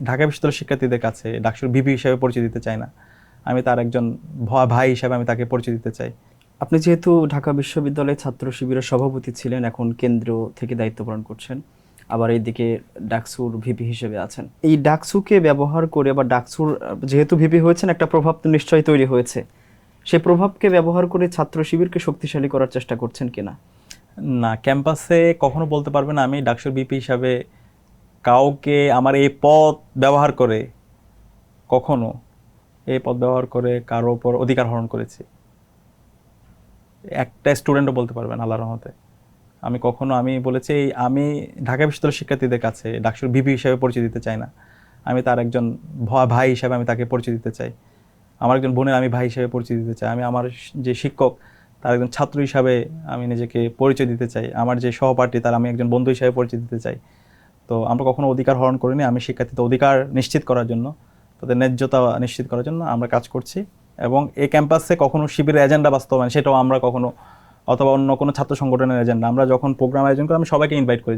ঢাকা বিশ্ববিদ্যালয়ের শিক্ষার্থীদের কাছে ডাকসুর ভিপি হিসেবে পরিচয় দিতে চাই না। আমি তার একজন ভাই হিসেবে আমি তাকে পরিচয় দিতে চাই। আপনি যেহেতু ঢাকা বিশ্ববিদ্যালয়ের ছাত্র শিবিরের সভাপতি ছিলেন, এখন কেন্দ্র থেকে দায়িত্ব পালন করছেন, আবার এইদিকে ডাকসুর ভিপি হিসেবে আছেন। এই ডাকসুকে ব্যবহার করে বা ডাকসুর যেহেতু ভিপি হয়েছেন, একটা প্রভাব তো নিশ্চয়ই তৈরি হয়েছে। সেই প্রভাবকে ব্যবহার করে ছাত্র শিবিরকে শক্তিশালী করার চেষ্টা করছেন কিনা? না, ক্যাম্পাসে কখনো বলতে পারবে না আমি ডাকসুর ভিপি হিসাবে কাউকে আমার এই পদ ব্যবহার করে কখনো এই পদ ব্যবহার করে কারো ওপর অধিকার হরণ করেছি। একটা স্টুডেন্টও বলতে পারবেন আল্লাহর রহমতে। আমি বলেছি আমি ঢাকা বিশ্ববিদ্যালয়ের শিক্ষার্থীদের কাছে ডাকসুর ভিপি হিসেবে পরিচয় দিতে চাই না। আমি তার একজন ভাই হিসেবে আমি তাকে পরিচয় দিতে চাই। আমার একজন বোনের আমি ভাই হিসেবে পরিচয় দিতে চাই। আমি আমার যে শিক্ষক তার একজন ছাত্র হিসাবে আমি নিজেকে পরিচয় দিতে চাই। আমার যে সহপাঠী তার আমি একজন বন্ধু হিসাবে পরিচয় দিতে চাই। তো আমরা কখনো অধিকার হরণ করিনি। আমি শিক্ষার্থীদের অধিকার নিশ্চিত করার জন্য, তাদের ন্যায্যতা নিশ্চিত করার জন্য আমরা কাজ করছি। এবং এই ক্যাম্পাসে কখনো শিবিরের এজেন্ডা বাস্তবায়ন সেটাও আমরা কখনো, অথবা অন্য কোনো ছাত্র সংগঠনের এজেন্ডা, আমরা যখন প্রোগ্রাম আয়োজন করি আমি সবাইকে ইনভাইট করি।